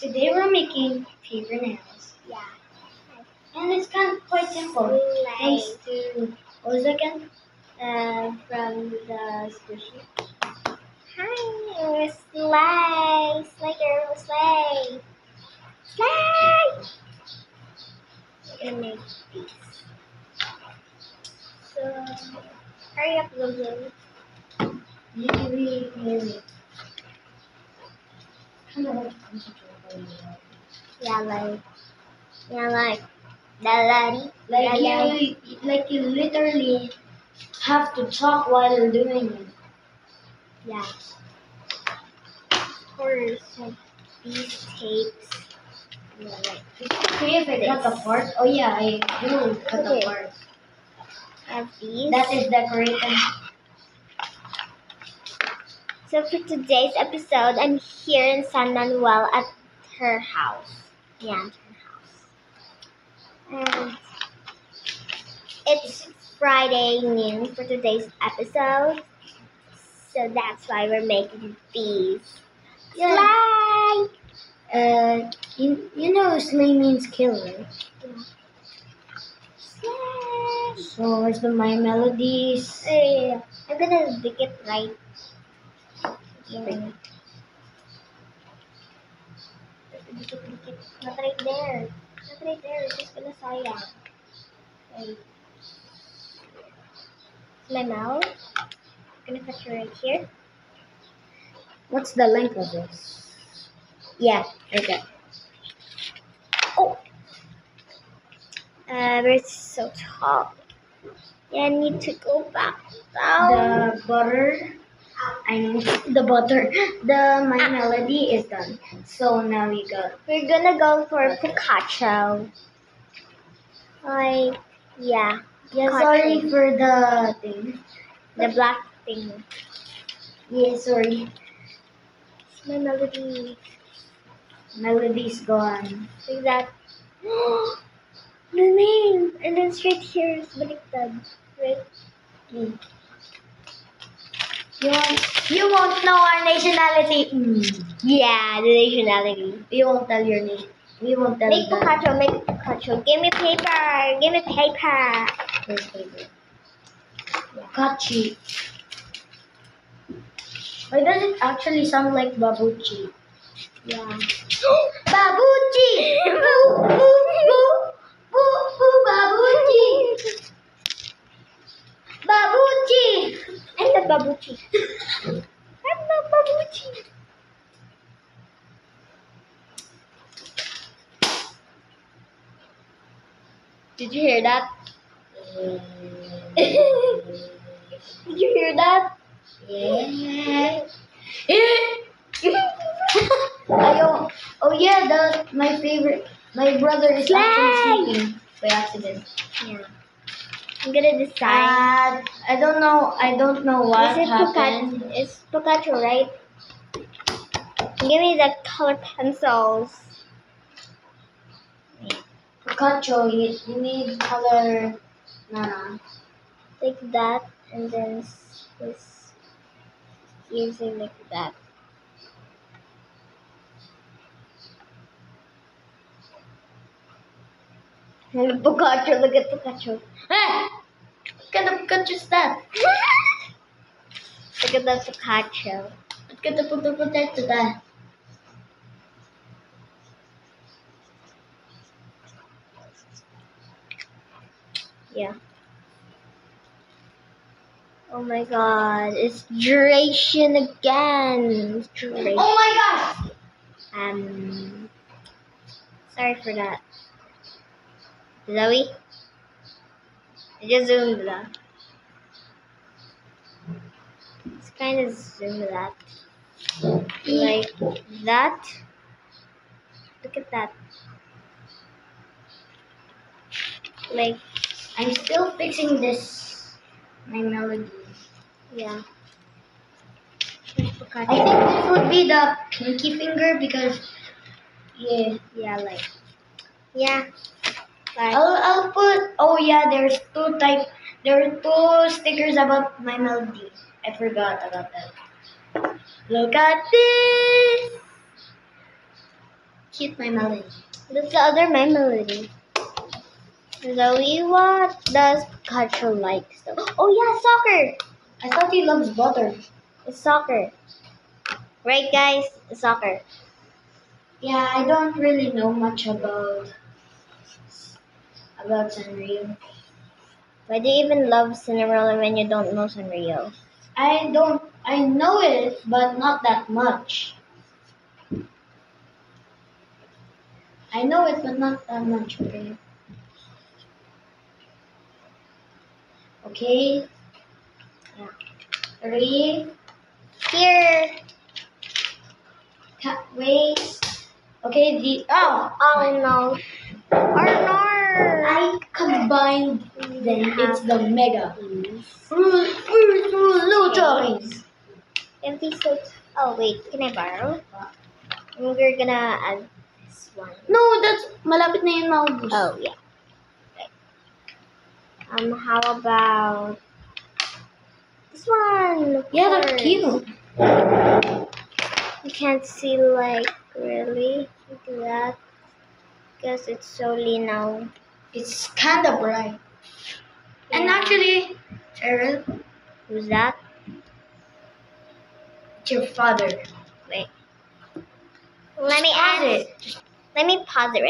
Today we're making paper nails. Yeah. And it's kind of quite simple. Thanks to, what was it again? From the squishy. Hi, Slay! Slay girl, Slay! Slay! We're gonna make these. So, hurry up, Lulu. Really. Kind of like Yeah, like, dalari. like you literally have to talk while you're doing it. Yeah. Of course, like these tapes. Yeah, like, Okay, if I cut the part. Oh yeah, I do cut the Okay. part. I have these. That is decorated. So for today's episode, I'm here in San Manuel at her house. Yeah, at her house. And it's Friday noon for today's episode. So that's why we're making these. Yeah. Slay! You know Slay means kill, right? Slay! So where's the My Melodies? Yeah. I'm gonna dig it right. Not right there. Not right there. It's just gonna sayang. Wait. My mouth. I'm gonna cut you right here. What's the length of this? Yeah. Okay. Oh. It's so tall. Yeah, I need to go back down. The butter. The butter. The My Melody is done. So now we got. We're gonna go for Picacho. Like, yeah. Yeah, Picacho. sorry for the thing. The black thing. Yeah, sorry. It's My Melody. Melody's gone. Like that. The name. And then straight here is baliktad. Right? You won't know our nationality. Yeah, the nationality. We won't tell your nation. We won't tell Make the Picacho, make Picacho. Give me paper. Give me paper. newspaper. Kachi. Why does it actually sound like babuchi? Yeah. Babuchi! Boo, boo, boo, boo, boo, babuchi! Babuchi! I'm not babuchi. I'm not babuchi. Did you hear that? Did you hear that? Yeah. Oh yeah, my favorite. My brother is actually sleeping by accident. Yeah. I'm gonna decide. I don't know what Is it happened. Picacho? It's Picacho, right? Give me the color pencils. Picacho, you need color. Nah. Like that, and then this using like that. And Picacho, look at Picacho. Hey! What kind of Picacho is that? Look at that Picacho. What kind of Picacho is that? Yeah. Oh my god, it's duration again. It's duration. Oh my gosh! Sorry for that. Zoe? I just zoomed that. Let's kind of zoom that. Like that. Look at that. Like, I'm still fixing this. My melody. yeah. I think this would be the pinky finger because Yeah, like, yeah. Like, I'll put. Oh yeah, there are two stickers about my melody. I forgot about that. Look at this. cute My Melody. That's the other My Melody. Zoe, what does Pikachu like? Oh yeah, soccer. I thought he loves butter. It's soccer. Right, guys? It's soccer. Yeah, I don't really know much about Sanrio. Why do you even love Cinderella when you don't know Sanrio? I know it, but not that much. I know it, but not that much, okay? Okay. Yeah. 3. Here. Wait. Okay, Oh no. Arnor. I combined them. It's the mega. These. No toys. Empty soaps. Oh wait, can I borrow? We're gonna add this one. No, that's malapit na yun maubos. Oh yeah. Right. How about this one? Yeah, that's cute. You can't see like really that because it's solely now. It's kind of bright. And Yeah. actually, Cheryl, Who's that? it's your father. Wait. Let me Pause add it. Let me pause it right